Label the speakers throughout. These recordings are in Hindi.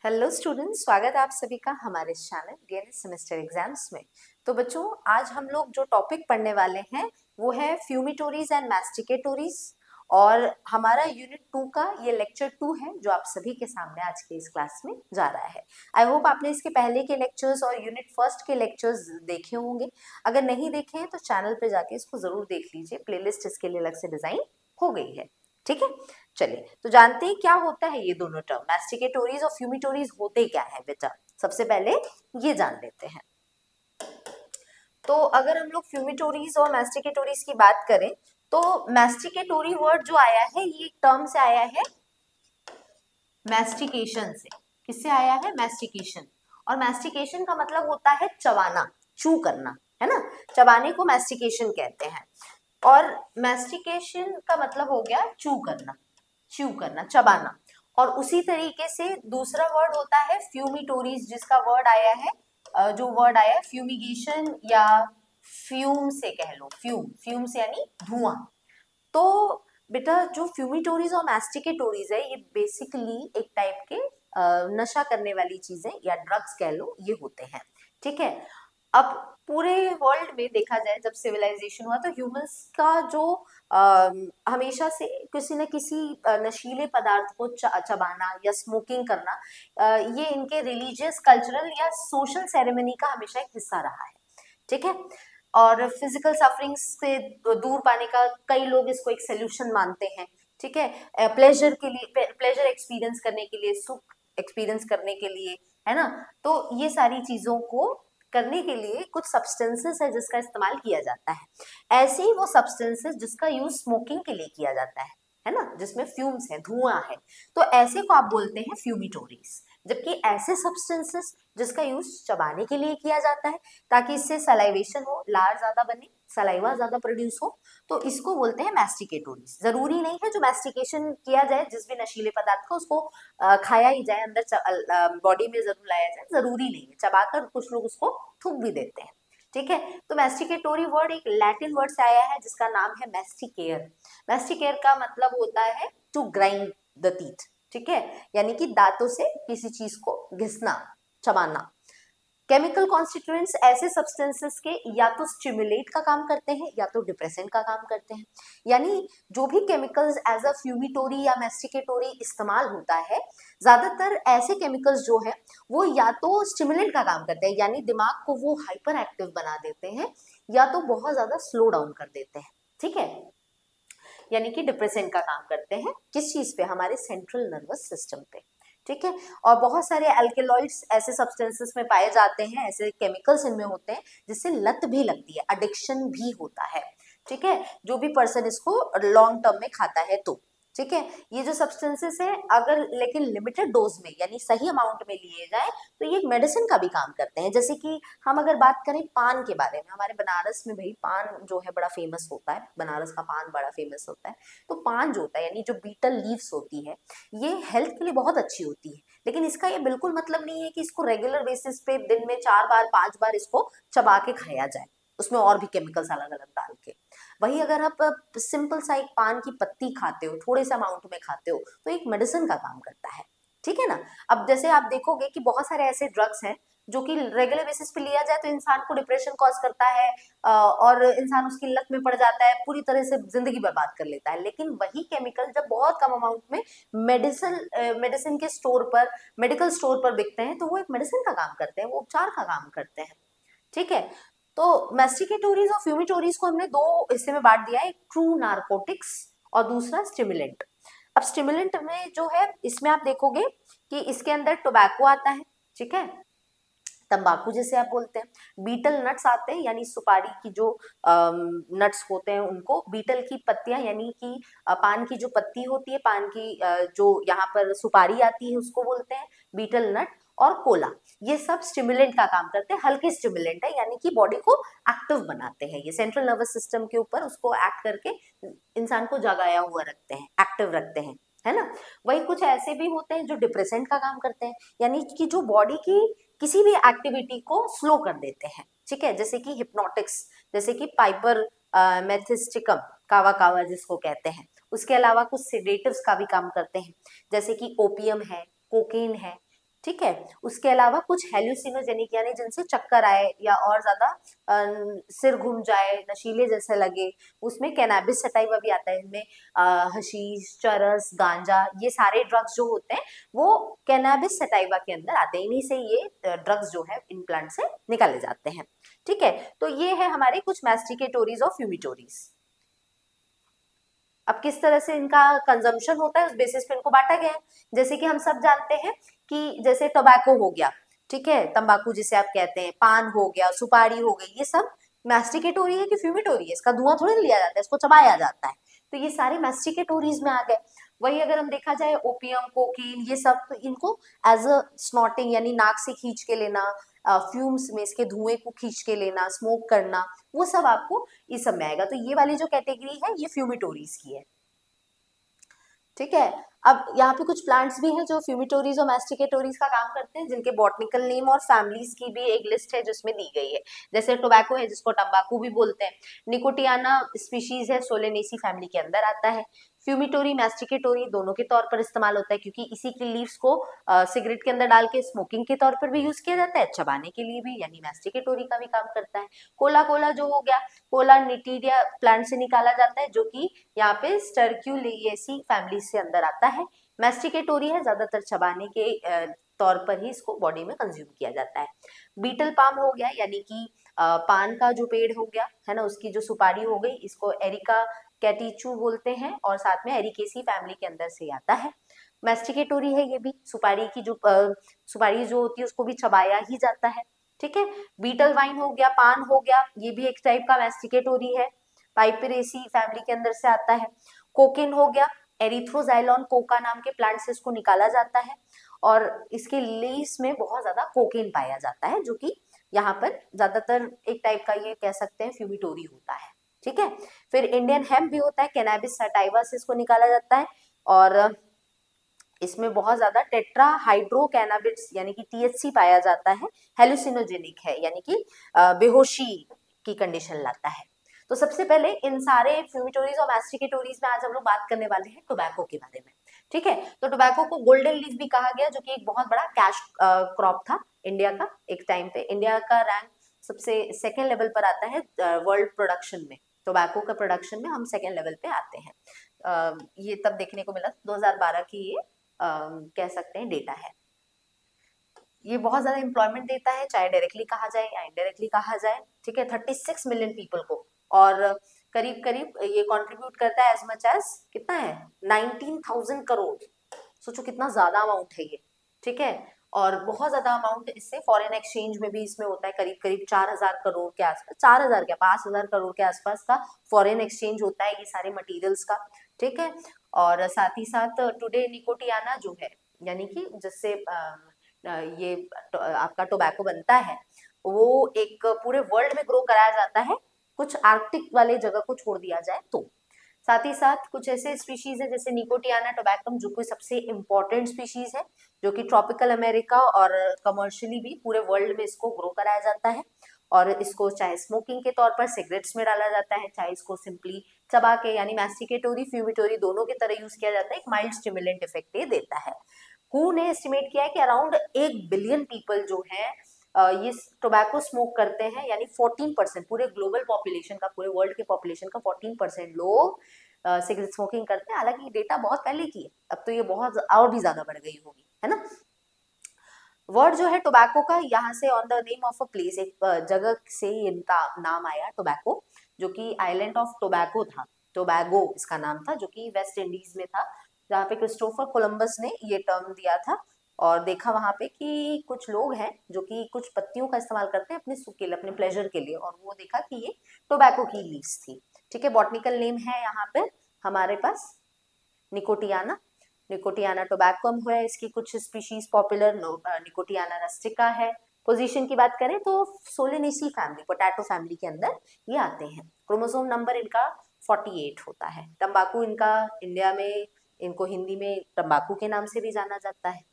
Speaker 1: हेलो स्टूडेंट्स, स्वागत है आप सभी का हमारे चैनल डीएनएस सेमेस्टर एग्जाम्स में। तो बच्चों, आज हम लोग जो टॉपिक पढ़ने वाले हैं वो है फ्यूमिटोरीज एंड मैस्टिकेटोरीज, और हमारा यूनिट 2 का ये लेक्चर 2 है जो आप सभी के सामने आज के इस क्लास में जा रहा है। आई होप आपने इसके पहले के लेक्चर्स और यूनिट फर्स्ट के लेक्चर्स देखे होंगे। अगर नहीं देखे हैं तो चैनल पे जाके इसको जरूर देख लीजिए, प्लेलिस्ट इसके लिए अलग से डिजाइन हो गई है। ठीक है, चलिए तो जानते हैं क्या होता है ये दोनों टर्म, मैस्टिकेटोरीज और फ्यूमिटोरीज होते क्या है बेटा। सबसे पहले ये जान लेते हैं। तो अगर हम लोग फ्यूमिटोरीज और मैस्टिकेटोरीज की बात करें तो मैस्टिकेटोरी वर्ड जो आया है ये टर्म से आया है मैस्टिकेशन से। किससे आया है? मैस्टिकेशन। और मैस्टिकेशन का मतलब होता है चबाना, चू करना, है ना। चबाने को मैस्टिकेशन कहते हैं। और मैस्टिकेशन का मतलब हो गया चू करना, च्यू करना, चबाना। और उसी तरीके से दूसरा वर्ड होता है फ्यूमिटोरीज, जिसका वर्ड आया है जो वर्ड आया है फ्यूमिगेशन या फ्यूम से कह लो, फ्यूम, फ्यूम से यानी धुआं। तो बेटा जो फ्यूमिटोरीज और मैस्टिकेटोरीज है ये बेसिकली एक टाइप के नशा करने वाली चीजें या ड्रग्स कह लो, ये होते हैं। ठीक है। अब पूरे वर्ल्ड में देखा जाए, जब सिविलाइजेशन हुआ तो ह्यूमंस का जो हमेशा से किसी न किसी नशीले पदार्थ को चबाना या स्मोकिंग करना, ये इनके रिलीजियस, कल्चरल या सोशल सेरेमनी का हमेशा एक हिस्सा रहा है। ठीक है। और फिजिकल सफरिंग से दूर पाने का कई लोग इसको एक सोल्यूशन मानते हैं। ठीक है। प्लेजर के लिए, प्लेजर एक्सपीरियंस करने के लिए, सुख एक्सपीरियंस करने के लिए, है ना। तो ये सारी चीजों को करने के लिए कुछ सब्सटेंसेस है जिसका इस्तेमाल किया जाता है। ऐसे ही वो सब्सटेंसेस जिसका यूज स्मोकिंग के लिए किया जाता है ना, जिसमें फ्यूम्स है, धुआं है, तो ऐसे को आप बोलते हैं फ्यूमिटोरीज। जबकि ऐसे सब्सटेंसेस जिसका यूज चबाने के लिए किया जाता है ताकि इससे सलाइवेशन हो, लार ज्यादा बने, सलाइवा ज्यादा प्रोड्यूस हो, तो इसको बोलते हैं मैस्टिकेटोरीज। जरूरी नहीं है जो मैस्टिकेशन किया जाए जिस भी नशीले पदार्थ का उसको खाया ही जाए, अंदर बॉडी में जरूर लाया जाए, जरूरी नहीं है। चबाकर कुछ लोग उसको थूक भी देते हैं। ठीक है। तो मैस्टिकेटोरी वर्ड एक लैटिन वर्ड से आया है जिसका नाम है मैस्टिकेयर। मैस्टिकेयर का मतलब होता है टू ग्राइंड द टीथ। ठीक है, यानी कि दांतों से किसी चीज को घिसना, चबाना। केमिकल कॉन्स्टिट्यूएंट्स ऐसे सब्सटेंसेस के या तो स्टिमुलेट का काम करते हैं या तो डिप्रेसेंट का काम करते हैं। यानी जो भी केमिकल्स एज अ फ्यूमिटोरी या मैस्टिकेटोरी इस्तेमाल होता है, ज्यादातर ऐसे केमिकल्स जो है वो या तो स्टिमुलेंट का काम करते हैं, यानी दिमाग को वो हाइपर एक्टिव बना देते हैं, या तो बहुत ज्यादा स्लो डाउन कर देते हैं। ठीक है, यानी कि डिप्रेसेंट का काम करते हैं। किस चीज पे? हमारे सेंट्रल नर्वस सिस्टम पे। ठीक है। और बहुत सारे अल्केलॉइड्स ऐसे सब्सटेंसेस में पाए जाते हैं, ऐसे केमिकल्स इनमें होते हैं जिससे लत भी लगती है, एडिक्शन भी होता है। ठीक है, जो भी पर्सन इसको लॉन्ग टर्म में खाता है तो। ठीक है, ये जो सब्सटेंसेस है अगर लेकिन लिमिटेड डोज में यानी सही अमाउंट में लिए जाए तो ये एक मेडिसिन का भी काम करते हैं। जैसे कि हम अगर बात करें पान के बारे में, हमारे बनारस में भाई पान जो है बड़ा फेमस होता है, बनारस का पान बड़ा फेमस होता है। तो पान जो होता है यानी जो बीटल लीव्स होती है, ये हेल्थ के लिए बहुत अच्छी होती है, लेकिन इसका ये बिल्कुल मतलब नहीं है कि इसको रेगुलर बेसिस पे दिन में 4 बार 5 बार इसको चबा के खाया जाए, उसमें और भी केमिकल्स अलग अलग डाल के। वही अगर आप सिंपल सा एक पान की पत्ती खाते हो, थोड़े से अमाउंट में खाते हो, तो एक मेडिसिन का काम करता है। ठीक है ना। अब जैसे आप देखोगे कि बहुत सारे ऐसे ड्रग्स हैं जो कि रेगुलर बेसिस पे लिया जाए तो इंसान को डिप्रेशन कॉज करता है, और इंसान उसकी लत में पड़ जाता है, पूरी तरह से जिंदगी बर्बाद कर लेता है। लेकिन वही केमिकल जब बहुत कम अमाउंट में मेडिसिन के स्टोर पर, मेडिकल स्टोर पर बिकते हैं, तो वो एक मेडिसिन का काम करते हैं, वो उपचार का काम करते हैं। ठीक है। तो मैस्टिकेटोरीज और फ्यूमिटोरीज को हमने दो हिस्से में बांट दिया है, एक ट्रू नार्कोटिक्स और दूसरा स्टिमुलेंट। अब स्टिमुलेंट में जो है इसमें आप देखोगे कि इसके अंदर टोबैको आता है। ठीक है, तंबाकू जिसे आप बोलते हैं, बीटल नट्स आते हैं, यानी सुपारी की जो नट्स होते हैं उनको, बीटल की पत्तियां यानी कि पान की जो पत्ती होती है, पान की जो यहाँ पर सुपारी आती है उसको बोलते हैं बीटल नट, और कोला। ये सब स्टिमुलेंट का काम करते हैं, हल्के स्टिमुलेंट है, यानी कि बॉडी को एक्टिव बनाते हैं। ये सेंट्रल नर्वस सिस्टम के ऊपर उसको एक्ट करके इंसान को जगाया हुआ रखते हैं, एक्टिव रखते हैं, है ना। वही कुछ ऐसे भी होते हैं जो डिप्रेसेंट का काम करते हैं, यानी कि जो बॉडी की किसी भी एक्टिविटी को स्लो कर देते हैं। ठीक है, जैसे कि हिप्नोटिक्स, जैसे कि पाइपर मेथिस्टिकम, कावा कावा जिसको कहते हैं। उसके अलावा कुछ सेडेटिव्स का भी काम करते हैं, जैसे कि ओपियम है, कोकेन है, ठीक है। उसके अलावा कुछ हेल्यूसिनोजेनिक यानी जिनसे चक्कर आए या और ज्यादा सिर घूम जाए, नशीले जैसे लगे, उसमें कैनाबिस सटाइवा भी आता है। इनमें हशीश, चरस, गांजा, ये सारे ड्रग्स जो होते हैं वो कैनाबिस सटाइवा के अंदर आते हैं। इन्हीं से ये ड्रग्स जो है इन प्लांट से निकाले जाते हैं। ठीक है, तो ये है हमारे कुछ मैस्टिकेटोरीज और फ्यूमिटोरीज। अब किस तरह से इनका कंजम्पशन होता है उस बेसिस पे इनको बांटा गया है। जैसे कि हम सब जानते हैं कि जैसे टोबैको हो गया, ठीक है, तंबाकू जिसे आप कहते हैं, पान हो गया, सुपारी हो गई, ये सब मैस्टिकेटोरी है कि फ्यूमिटोरी है? इसका धुआं थोड़ी लिया जाता है, इसको चबाया जाता है। तो ये सारे मैस्टिकेटोरीज में आ गए। वही अगर हम देखा जाए ओपियम, कोकीन, ये सब तो इनको एज अ स्नॉटिंग यानी नाक से खींच के लेना, फ्यूम्स में इसके धुएं को खींच के लेना, स्मोक करना, वो सब आपको इस सब में आएगा। तो ये वाली जो कैटेगरी है ये फ्यूमिटोरीज की है। ठीक है, अब यहाँ पे कुछ प्लांट्स भी हैं जो फ्यूमिटोरीज और मैस्टिकेटोरीज का काम करते हैं, जिनके बॉटनिकल नेम और फैमिलीज की भी एक लिस्ट है जिसमें दी गई है। जैसे टोबैको है जिसको तंबाकू भी बोलते हैं, निकोटियाना स्पीशीज है, सोलेनेसी फैमिली के अंदर आता है। फ्यूमिटोरी, मैस्टिकेटोरी दोनों के तौर पर इस्तेमाल होता है, क्योंकि इसी के लीव्स को सिगरेट के अंदर डाल के स्मोकिंग के तौर पर भी यूज किया जाता है, चबाने के लिए भी, यानी मैस्टिकेटोरी का भी काम करता है। कोला कोला जो हो गया, कोला निटीरिया प्लांट से निकाला जाता है, जो कि यहाँ पे स्टर्क्यूलेसी फैमिली से अंदर आता है। मैस्टिकेटोरी है, ज्यादातर चबाने के तौर पर ही इसको बॉडी में कंज्यूम किया जाता है। बीटल पाम हो गया, यानी कि पान का जो पेड़ हो गया है ना, उसकी जो सुपारी हो गई, इसको एरिका कैटिचू बोलते हैं, और साथ में एरिकेसी फैमिली के अंदर से आता है। मैस्टिकेटोरी है ये भी, सुपारी की जो सुपारी जो होती है उसको भी चबाया ही जाता है। ठीक है, बीटल वाइन हो गया, पान हो गया, ये भी एक टाइप का मैस्टिकेटोरी है, पाइपेरेसी फैमिली के अंदर से आता है। कोकेन हो गया, एरिथ्रोजाइलॉन कोका नाम के प्लांट से इसको निकाला जाता है, और इसके लीव्स में बहुत ज्यादा कोकेन पाया जाता है, जो कि यहाँ पर ज्यादातर एक टाइप का ये कह सकते हैं फ्यूमिटोरी होता है। ठीक है, फिर इंडियन हेम्प भी होता है, कैनाबिस सटाइवा से इसको निकाला जाता है, और इसमें बहुत ज्यादा टेट्रा हाइड्रो कैनाबिस यानी कि टीएचसी पाया जाता है, हेलुसिनोजेनिक है, यानी कि बेहोशी की कंडीशन लाता है। तो सबसे पहले इन सारे फ्यूमिटोरीज और मैस्टिकेटोरीज में आज हम लोग बात करने वाले हैं टोबैको के बारे में। ठीक है, तो टोबैको को गोल्डन लीफ भी कहा गया, जो कि एक बहुत बड़ा कैश क्रॉप था इंडिया का। एक टाइम पे इंडिया का रैंक सबसे सेकेंड लेवल पर आता है वर्ल्ड प्रोडक्शन में। टोबैको का प्रोडक्शन में हम सेकेंड लेवल पे आते हैं। ये तब देखने को मिला 2012 की ये कह सकते हैं डेटा है। ये बहुत ज्यादा एम्प्लॉयमेंट देता है, चाहे डायरेक्टली कहा जाए या इनडायरेक्टली कहा जाए। ठीक है, 36 मिलियन पीपल को, और करीब करीब ये कंट्रीब्यूट करता है एज मच एज कितना है 19,000 करोड़। सोचो कितना ज्यादा अमाउंट है ये। ठीक है, और बहुत ज्यादा अमाउंट इससे फॉरेन एक्सचेंज में भी इसमें होता है, करीब करीब 4,000 करोड़ के आसपास, 4,000 क्या 5,000 करोड़ के आसपास का फॉरेन एक्सचेंज होता है ये सारे मटेरियल्स का। ठीक है, और साथ ही साथ टुडे निकोटियाना जो है, यानी कि जिससे ये आपका टोबैको बनता है, वो एक पूरे वर्ल्ड में ग्रो कराया जाता है, कुछ आर्कटिक वाले जगह को छोड़ दिया जाए तो। साथ ही साथ कुछ ऐसे स्पीशीज है जैसे निकोटियाना टोबैकम, जो कोई सबसे इंपॉर्टेंट स्पीशीज है, जो कि ट्रॉपिकल अमेरिका और कमर्शियली भी पूरे वर्ल्ड में इसको ग्रो कराया जाता है, और इसको चाहे स्मोकिंग के तौर पर सिगरेट्स में डाला जाता है, चाहे इसको सिंपली चबा के यानी मैस्टिकेटोरी फ्यूमिटोरी दोनों की तरह यूज किया जाता है। एक माइल्ड स्टिमुलेंट इफेक्ट ये देता है। हु ने एस्टिमेट किया है कि अराउंड 1 बिलियन पीपल जो है ये टोबैको स्मोक करते हैं, यानी 14% पूरे ग्लोबल पॉपुलेशन का, पूरे वर्ल्ड के पॉपुलेशन का 14% लोग सिगरेट स्मोकिंग करते हैं। हालांकि ये डेटा बहुत पहले की है, अब तो ये बहुत और भी ज्यादा बढ़ गई होगी, है ना। वर्ड जो है टोबैको का, यहाँ से on the name of a place, एक जगह से इनका नाम आया टोबैको, जो कि आइलैंड ऑफ टोबैको था, टोबैगो इसका नाम था, जो कि वेस्ट इंडीज में था, जहाँ पे क्रिस्टोफर कोलंबस ने ये टर्म दिया था। और देखा वहां पे कि कुछ लोग हैं जो कि कुछ पत्तियों का इस्तेमाल करते हैं अपने सुख के लिए, अपने प्लेजर के लिए, और वो देखा कि ये टोबैको की लीव्स थी। ठीक है, बॉटनिकल नेम है यहाँ पे हमारे पास निकोटियाना, निकोटियाना टोबैकम है, इसकी कुछ स्पीशीज पॉपुलर, निकोटियाना रस्टिका है। पोजीशन की बात करें तो सोलेनेसी फैमिली, पोटैटो फैमिली के अंदर ये आते हैं। क्रोमोसोम नंबर इनका 48 होता है। तंबाकू इनका इंडिया में, इनको हिंदी में तंबाकू के नाम से भी जाना जाता है।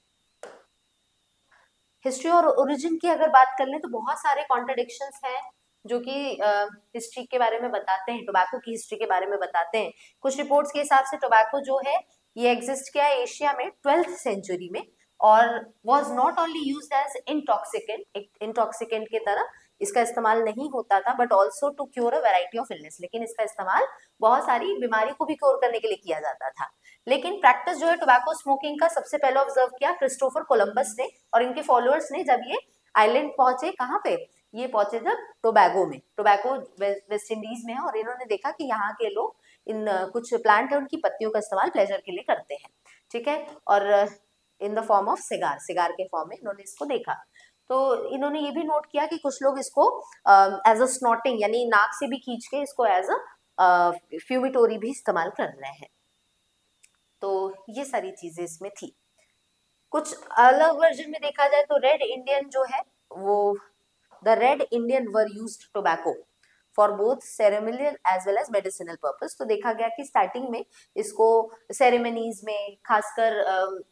Speaker 1: हिस्ट्री और ओरिजिन की अगर बात कर लें तो बहुत सारे कॉन्ट्रडिक्शंस हैं जो कि हिस्ट्री के बारे में बताते हैं, टोबैको की हिस्ट्री के बारे में बताते हैं। कुछ रिपोर्ट्स के हिसाब से टोबैको जो है ये एग्जिस्ट किया है एशिया में 12th सेंचुरी में, और was not only use as intoxicant, एक इंटॉक्सिकेंट की तरह इसका इस्तेमाल नहीं होता था, but also to cure a variety of illness, लेकिन इसका इस्तेमाल बहुत सारी बीमारी को भी क्योर करने के लिए किया जाता था। लेकिन प्रैक्टिस जो है टोबैको स्मोकिंग का सबसे पहले ऑब्जर्व किया क्रिस्टोफर कोलंबस ने और इनके फॉलोअर्स ने, जब ये आइलैंड पहुंचे, कहाँ पे ये पहुंचे, जब टोबैगो में, टोबैको वेस्ट इंडीज में है, और इन्होंने देखा कि यहाँ के लोग इन कुछ प्लांट है उनकी पत्तियों का इस्तेमाल प्लेजर के लिए करते हैं, ठीक है, और in the form of cigar, cigar के फॉर्म में इन्होंने इसको देखा। तो इन्होंने ये भी नोट किया कि कुछ लोग इसको एज अ स्नॉटिंग यानी नाक से भी खींच के इसको एज अ फ्यूमिटोरी भी इस्तेमाल कर रहे हैं। तो ये सारी चीजें इसमें थी। कुछ अलग वर्जन में देखा जाए तो रेड इंडियन जो है वो, the red Indian were used tobacco for both ceremonial as well as medicinal purpose. तो देखा गया कि स्टार्टिंग में इसको सेरेमनीज में खासकर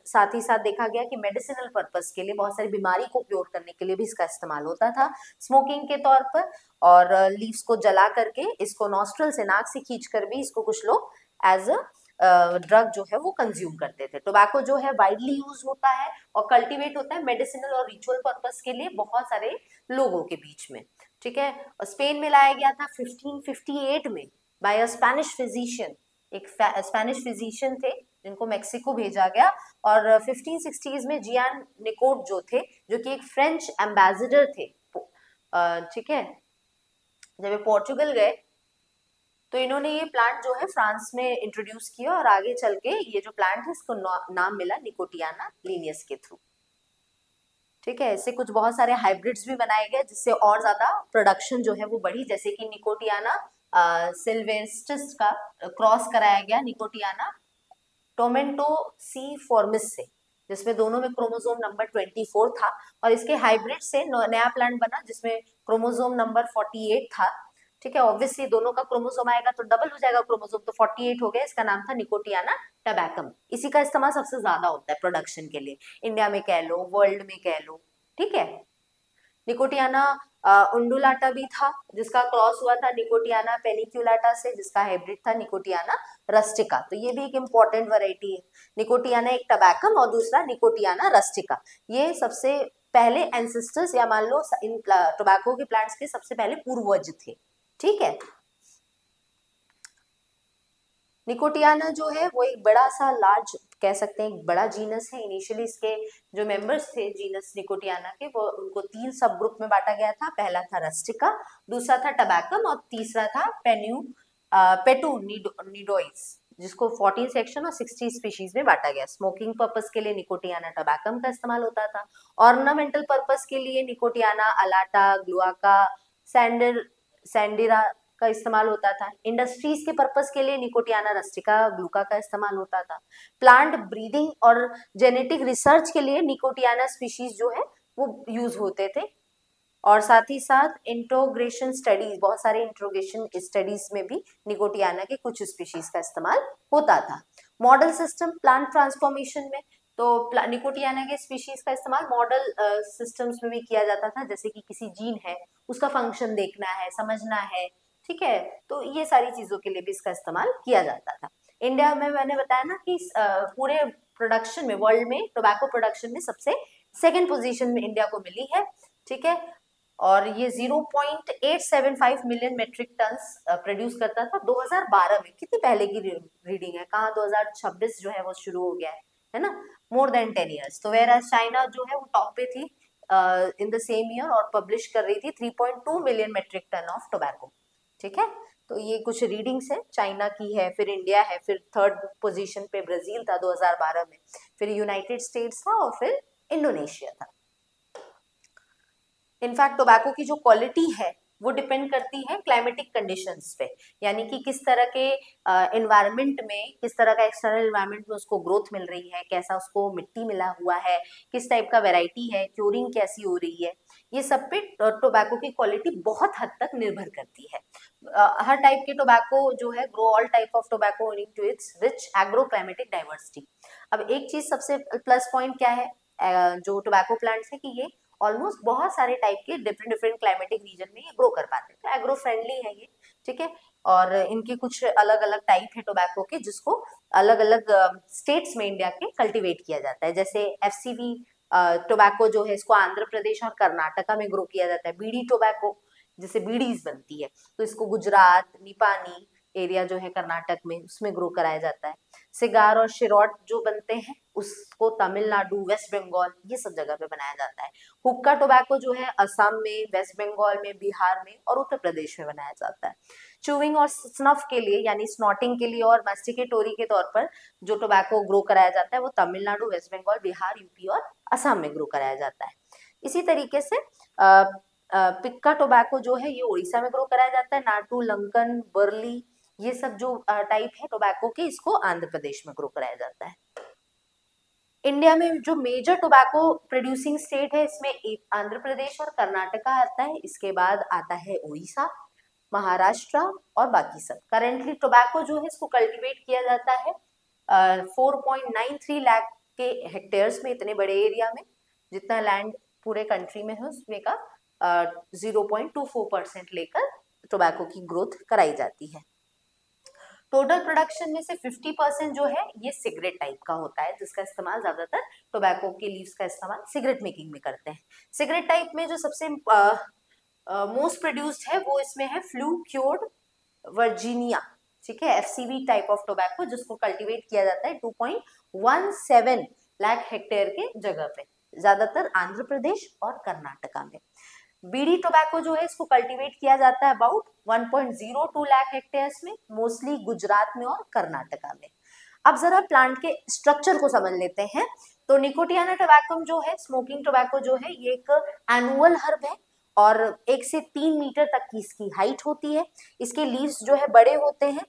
Speaker 1: साथ ही साथ देखा गया कि मेडिसिनल पर्पस के लिए, बहुत सारी बीमारी को क्योर करने के लिए भी इसका इस्तेमाल होता था स्मोकिंग के तौर पर, और लीव्स को जला करके इसको नॉस्ट्रल से, नाक से खींच कर भी इसको कुछ लोग एज अ ड्रग जो है वो कंज्यूम करते थे। टोबैको जो है वाइडली यूज होता है और कल्टीवेट होता है मेडिसिनल और रिचुअल पर्पस के लिए बहुत सारे लोगों के बीच में, ठीक है। स्पेन में लाया गया था 1558 में बाय अ स्पेनिश फिजिशियन, एक स्पेनिश फिजिशियन थे जिनको मेक्सिको भेजा गया, और 1560s में जियान निकोट जो थे, जो कि एक फ्रेंच एम्बेसडर थे, ठीक है, जब ये पोर्चुगल गए तो इन्होंने ये प्लांट जो है फ्रांस में इंट्रोड्यूस किया, और आगे चल के ये जो प्लांट है इसको नाम मिला निकोटियाना लिनियस के थ्रू, ठीक है। इससे कुछ बहुत सारे हाइब्रिड्स भी बनाए गए जिससे और ज्यादा प्रोडक्शन जो है वो बढ़ी, जैसे कि निकोटियाना सिल्वेस्ट्रिस का क्रॉस कराया गया निकोटियाना टोमेंटो सी फॉर्मिस से, जिसमें दोनों में क्रोमोसोम नंबर 24 था, और इसके हाइब्रिड से नया प्लांट बना जिसमें क्रोमोसोम नंबर 48 था, ठीक है। ऑब्वियसली दोनों का क्रोमोसोम आएगा तो डबल हो जाएगा क्रोमोसोम, तो 48 हो गया, इसका नाम था निकोटियाना टबैकम। इसी का इस्तेमाल सबसे ज्यादा होता है प्रोडक्शन के लिए, इंडिया में कह लो, वर्ल्ड में कह लो, ठीक है। निकोटियाना उंडुलाटा भी था जिसका क्रॉस हुआ था निकोटियाना पेनिक्युलाटा से, जिसका हाइब्रिड था निकोटियाना रस्टिका। तो ये भी एक इम्पोर्टेंट वैरायटी है। निकोटियाना एक टबैकम और दूसरा निकोटियाना रस्टिका, ये सबसे पहले एंसेस्टर्स या मान लो इन टोबैको के प्लांट्स के सबसे पहले पूर्वज थे, ठीक है। निकोटियाना जो है वो एक बड़ा सा लार्ज कह सकते हैं, एक बड़ा जीनस है। इनिशियली इसके जो मेंबर्स थे जीनस निकोटियाना के, वो उनको 3 सब ग्रुप में बांटा गया था। पहला था रस्टिका, दूसरा था टबैकम, और तीसरा था पेटू निडोइस, जिसको 14 सेक्शन और 60 स्पीशीज में बांटा गया। स्मोकिंग पर्पस के लिए निकोटियाना टबैकम का इस्तेमाल होता था, ऑर्नामेंटल पर्पस के लिए निकोटियाना अलाटा, ग्लुआका, सैंडिरा का इस्तेमाल होता था। इंडस्ट्रीज के पर्पस के लिए निकोटियाना रस्टिका, ग्लूका का इस्तेमाल होता था। प्लांट ब्रीडिंग और जेनेटिक रिसर्च के लिए निकोटियाना स्पीशीज जो है वो यूज होते थे, और साथ ही साथ इंट्रोग्रेशन स्टडीज, बहुत सारे इंट्रोग्रेशन स्टडीज में भी निकोटियाना के कुछ स्पीशीज का इस्तेमाल होता था। मॉडल सिस्टम प्लांट ट्रांसफॉर्मेशन में तो निकोटियाना के स्पीशीज का इस्तेमाल मॉडल सिस्टम्स में भी किया जाता था, जैसे कि किसी जीन है उसका फंक्शन देखना है, समझना है, ठीक है, तो ये सारी चीजों के लिए भी इसका इस्तेमाल किया जाता था। इंडिया में मैंने बताया ना कि पूरे प्रोडक्शन में, वर्ल्ड में टोबैको प्रोडक्शन में सबसे सेकेंड पोजीशन में इंडिया को मिली है, ठीक है। और ये 0.875 मिलियन मेट्रिक टन्स प्रोड्यूस करता था 2012 में। कितनी पहले की रीडिंग है, कहाँ 2026 जो है वो शुरू हो गया है ना, मोर देन 10 ईयर्स। तो वेयर चाइना जो है वो टॉप पे थी इन द सेम ईयर और पब्लिश कर रही थी 3.2 million metric ton of tobacco, ठीक है। तो ये कुछ रीडिंग्स है, चाइना की है, फिर इंडिया है, फिर थर्ड पोजीशन पे ब्राजील था 2012 में, फिर यूनाइटेड स्टेट्स था, और फिर इंडोनेशिया था। इनफैक्ट टोबैको की जो क्वालिटी है वो डिपेंड करती है क्लाइमेटिक कंडीशंस पे, यानी कि किस तरह के एनवायरनमेंट में, किस तरह का एक्सटर्नल एनवायरनमेंट में उसको ग्रोथ मिल रही है, कैसा उसको मिट्टी मिला हुआ है, किस टाइप का वैरायटी है, क्यूरिंग कैसी हो रही है, ये सब पे टोबैको की क्वालिटी बहुत हद तक निर्भर करती है। हर टाइप के टोबैको जो है, grow all type of tobacco owing to its rich agroclimatic diversity. अब एक चीज सबसे प्लस पॉइंट क्या है जो टोबैको प्लांट्स है, कि ये ऑलमोस्ट बहुत सारे टाइप के डिफरेंट डिफरेंट क्लाइमेटिक रीजन में ये ग्रो कर पाते हैं, तो एग्रो फ्रेंडली है ये, ठीक है। और इनके कुछ अलग अलग टाइप है टोबैको के, जिसको अलग अलग स्टेट्स में इंडिया के कल्टीवेट किया जाता है। जैसे एफसीवी टोबैको जो है इसको आंध्र प्रदेश और कर्नाटका में ग्रो किया जाता है। बीड़ी टोबैको जैसे बीड़ीज बनती है तो इसको गुजरात, निपानी एरिया जो है कर्नाटक में उसमें ग्रो कराया जाता है। सिगार और शिरोट जो बनते हैं उसको तमिलनाडु, वेस्ट बंगाल ये सब जगह पे बनाया जाता है। हुक्का टोबैको जो है असम में, वेस्ट बंगाल में, बिहार में और उत्तर प्रदेश में बनाया जाता है। चूइंग और स्नफ के लिए यानी स्नॉटिंग के लिए और मास्टिकेटोरी के तौर पर जो टोबैको ग्रो कराया जाता है वो तमिलनाडु, वेस्ट बंगाल, बिहार, यूपी और असम में ग्रो कराया जाता है। इसी तरीके से पिक्का टोबैको जो है ये उड़ीसा में ग्रो कराया जाता है। नाटू, लंकन, बर्ली ये सब जो टाइप है टोबैको के इसको आंध्र प्रदेश में ग्रो कराया जाता है। इंडिया में जो मेजर टोबैको प्रोड्यूसिंग स्टेट है इसमें आंध्र प्रदेश और कर्नाटका आता है। इसके बाद आता है उड़ीसा, महाराष्ट्र और बाकी सब। करेंटली टोबैको जो है इसको कल्टीवेट किया जाता है 4.93 लाख के हेक्टेयर्स में, इतने बड़े एरिया में जितना लैंड पूरे कंट्री में है उसमें का 0.24% लेकर टोबैको की ग्रोथ कराई जाती है। टोटल प्रोडक्शन में से 50% जो है ये सिगरेट टाइप का होता है, जिसका इस्तेमाल ज्यादातर टोबैको के लीव्स का इस्तेमाल सिगरेट मेकिंग में करते हैं। सिगरेट टाइप में जो सबसे मोस्ट प्रोड्यूस्ड है वो इसमें है फ्लू क्योर्ड वर्जीनिया, ठीक है, एफसीवी टाइप ऑफ टोबैको जिसको कल्टीवेट किया जाता है 2.17 लाख हेक्टेयर के जगह पे, ज्यादातर आंध्र प्रदेश और कर्नाटका में। बीड़ी टोबैको जो है इसको कल्टीवेट किया जाता है अबाउट 1.02 लाख हेक्टेयर्स में, मोस्टली गुजरात में और कर्नाटका में। अब जरा प्लांट के स्ट्रक्चर को समझ लेते हैं। तो निकोटियाना टोबैकम जो है, स्मोकिंग टोबैको जो है, ये एक एनुअल हर्ब है और 1 से 3 मीटर तक की इसकी हाइट होती है। इसके लीव्स जो है बड़े होते हैं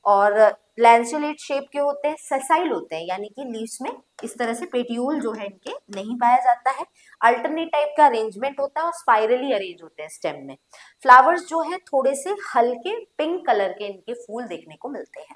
Speaker 1: और लैंसुलेट शेप के होते हैं, सेसाइल होते हैं, यानी कि लीव्स में इस तरह से पेटियोल जो है इनके नहीं पाया जाता है। अल्टरनेट टाइप का अरेंजमेंट होता है और स्पाइरली अरेंज होते हैं स्टेम में। फ्लावर्स जो है थोड़े से हल्के पिंक कलर के इनके फूल देखने को मिलते हैं।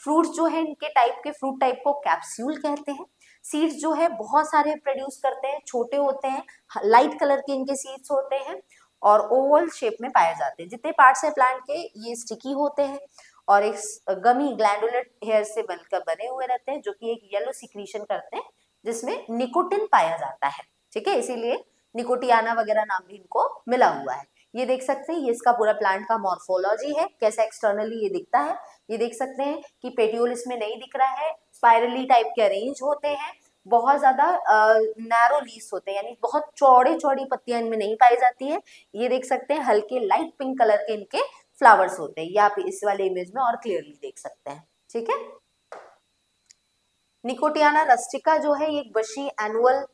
Speaker 1: फ्रूट्स जो है इनके टाइप के फ्रूट टाइप को कैप्सूल कहते हैं। सीड्स जो है बहुत सारे प्रोड्यूस करते हैं, छोटे होते हैं, लाइट कलर के इनके सीड्स होते हैं और ओवल शेप में पाए जाते हैं। जितने पार्ट्स है प्लांट के ये स्टिकी होते हैं और एक गमी ग्लैंडुलर हेयर से बनकर बने हुए रहते हैं जो कि एक येलो सिक्रीशन करते हैं जिसमें निकोटिन पाया जाता है, ठीक है, इसीलिए निकोटियाना वगैरह नाम भी इनको मिला हुआ है। ये देख सकते हैं ये इसका पूरा प्लांट का मॉर्फोलॉजी है, कैसा एक्सटर्नली ये दिखता है। ये देख सकते हैं कि पेटियोल इसमें नहीं दिख रहा है, स्पाइरली टाइप के अरेंज होते हैं, बहुत ज्यादा नैरो लीव्स होते हैं, यानी बहुत चौड़ी चौड़ी पत्तियां इनमें नहीं पाई जाती है। ये देख सकते हैं हल्के लाइट पिंक कलर के इनके फ्लावर्स होते हैं, ये आप इस वाले इमेज में और क्लियरली देख सकते हैं, ठीक है। निकोटियाना रस्टिका जो है ये एक बशी एनुअल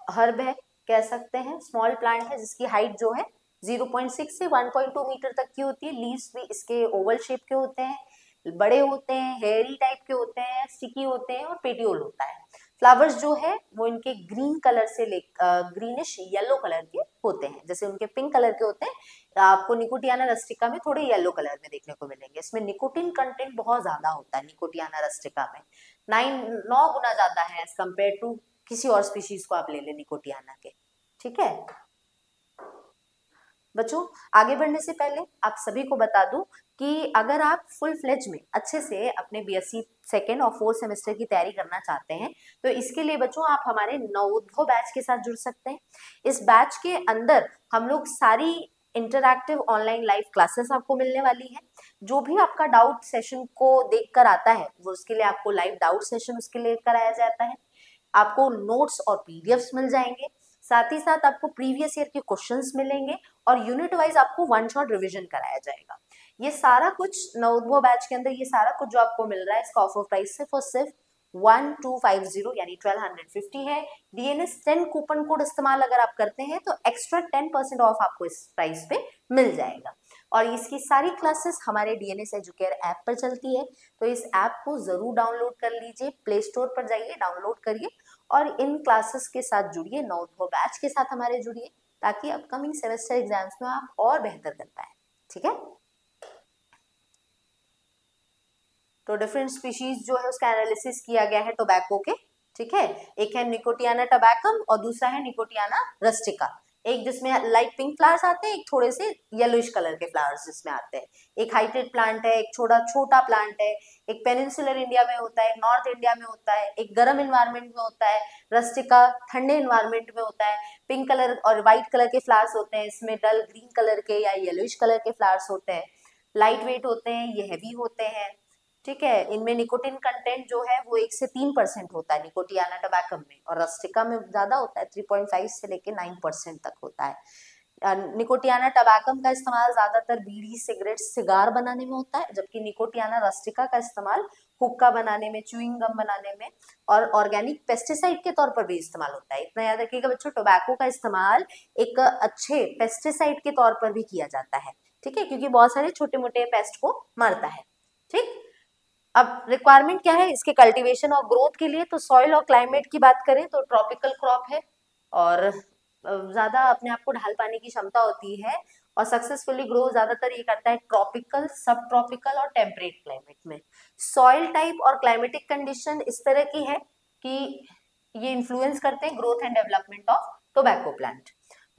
Speaker 1: हर्ब है, कह सकते हैं, स्मॉल प्लांट है जिसकी हाइट जो है 0.6 से 1.2 मीटर तक की होती है। लीव्स भी इसके ओवल शेप के होते हैं, बड़े होते हैं, हेयरी टाइप के होते हैं, स्टिकी होते हैं और पेटियोल होता है। फ्लावर्स जो है वो इनके ग्रीन कलर से ग्रीनिश येलो कलर के होते हैं, जैसे उनके पिंक कलर के होते हैं आपको निकोटियाना रस्टिका में थोड़े येलो कलर में देखने को मिलेंगे। इसमें निकोटिन कंटेंट बहुत ज्यादा होता है निकोटियाना रस्टिका में, 9 गुना ज्यादा है एज कम्पेयर टू किसी और स्पीशीज को आप ले लें निकोटियाना के, ठीक है। बच्चों आगे बढ़ने से पहले आप सभी को बता दूं कि अगर आप फुल फ्लेज में अच्छे से अपने बीएससी सेकेंड और फोर्थ सेमेस्टर की तैयारी करना चाहते हैं तो इसके लिए बच्चों आप हमारे नवोत्भव बैच के साथ जुड़ सकते हैं। इस बैच के अंदर हम लोग सारी इंटरैक्टिव ऑनलाइन लाइव क्लासेस आपको मिलने वाली है। जो भी आपका डाउट सेशन को देखकर आता है वो उसके लिए आपको लाइव डाउट सेशन उसके लिए कराया जाता है। आपको नोट्स और पीडीएफ्स मिल जाएंगे, साथ ही साथ आपको प्रीवियस ईयर के क्वेश्चंस मिलेंगे और यूनिट वाइज आपको वन शॉट रिवीजन कराया जाएगा। ये सारा कुछ नवोत्भव बैच के अंदर ये सारा कुछ जो आपको मिल रहा है इसका ऑफर प्राइस सिर्फ और सिर्फ 1250 यानी 1250 है। डीएनएस 10 कूपन कोड इस्तेमाल अगर आप करते हैं तो एक्स्ट्रा 10% ऑफ आपको इस प्राइस पे मिल जाएगा। और इसकी सारी क्लासेस हमारे डीएनएस एजुकेयर ऐप पर चलती है, तो इस ऐप को जरूर डाउनलोड कर लीजिए, प्ले स्टोर पर जाइए, डाउनलोड करिए और इन क्लासेस के साथ जुड़िए, नवोत्भव बैच के साथ हमारे जुड़िए ताकि अपकमिंग सेमेस्टर एग्जाम्स में आप और बेहतर कर पाए, ठीक है। तो डिफरेंट स्पीशीज जो है उसका एनालिसिस किया गया है टोबैको के, ठीक है। एक है निकोटियाना टोबैकम और दूसरा है निकोटियाना रस्टिका। एक जिसमें लाइट पिंक फ्लावर्स आते हैं, एक थोड़े से येलोइश कलर के फ्लावर्स जिसमें आते हैं। एक हाइटेड प्लांट है, एक छोटा छोटा प्लांट है। एक पेनिनसुलर इंडिया में होता है, नॉर्थ इंडिया में होता है, एक गर्म इन्वायरमेंट में होता है, रस्टिका ठंडे इन्वायरमेंट में होता है। पिंक कलर और व्हाइट कलर के फ्लावर्स होते हैं, इसमें डल ग्रीन कलर के या येलोइश कलर के फ्लावर्स होते हैं। लाइट वेट होते हैं, ये हैवी होते हैं। ठीक है, इनमें निकोटिन कंटेंट जो है वो 1 से 3% होता है निकोटियाना टबैकम में, और रस्टिका में ज्यादा होता है, 3.5 से लेके 9% तक होता है। निकोटियाना टबैकम का इस्तेमाल ज्यादातर बीड़ी, सिगरेट, सिगार बनाने में होता है, जबकि निकोटियाना रस्टिका का इस्तेमाल हुक्का बनाने में, च्युइंग गम बनाने में और ऑर्गेनिक पेस्टिसाइड के तौर पर भी इस्तेमाल होता है। इतना याद रखिएगा बच्चों, टोबैको का इस्तेमाल एक अच्छे पेस्टिसाइड के तौर पर भी किया जाता है। ठीक है, क्योंकि बहुत सारे छोटे मोटे पेस्ट को मारता है। ठीक, अब रिक्वायरमेंट क्या है इसके कल्टीवेशन और ग्रोथ के लिए, तो सॉइल और क्लाइमेट की बात करें तो ट्रॉपिकल क्रॉप है और ज्यादा अपने आप को ढाल पाने की क्षमता होती है, और सक्सेसफुली ग्रो ज्यादातर ये करता है ट्रॉपिकल, सब ट्रॉपिकल और टेम्परेट क्लाइमेट में। सॉइल टाइप और क्लाइमेटिक कंडीशन इस तरह की है कि ये इन्फ्लुएंस करते हैं growth and development of tobacco plant.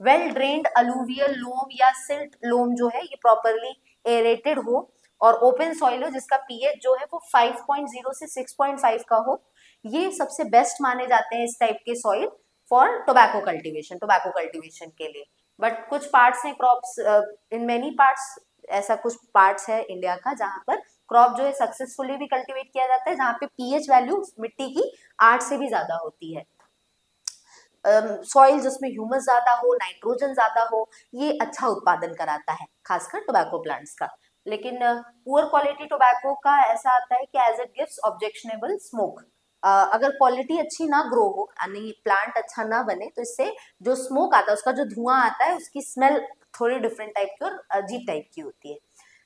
Speaker 1: Well drained alluvial loam या सिल्ट लोम जो है ये प्रॉपरली एरेटेड हो और ओपन सॉइल हो जिसका पीएच जो है वो 5.0 से 6.5 का हो, ये सबसे बेस्ट माने जाते हैं इस टाइप के सॉइल फॉर टोबैको कल्टीवेशन के लिए। बट कुछ पार्ट्स हैं क्रॉप्स, इन मेनी पार्ट्स, ऐसा कुछ पार्ट्स है इंडिया का जहां पर क्रॉप जो है सक्सेसफुली भी कल्टीवेट किया जाता है, जहां पे पीएच वैल्यू मिट्टी की 8 से भी ज्यादा होती है। सॉइल जिसमें ह्यूमस ज्यादा हो, नाइट्रोजन ज्यादा हो, ये अच्छा उत्पादन कराता है खासकर टोबैको प्लांट्स का। लेकिन पुअर क्वालिटी टोबैको का ऐसा आता है कि as it gives objectionable smoke, अगर क्वालिटी अच्छी ना ग्रो हो यानी प्लांट अच्छा ना बने तो इससे जो स्मोक आता है, उसका जो धुआं आता है, उसकी स्मेल थोड़ी डिफरेंट टाइप की और अजीब टाइप की होती है।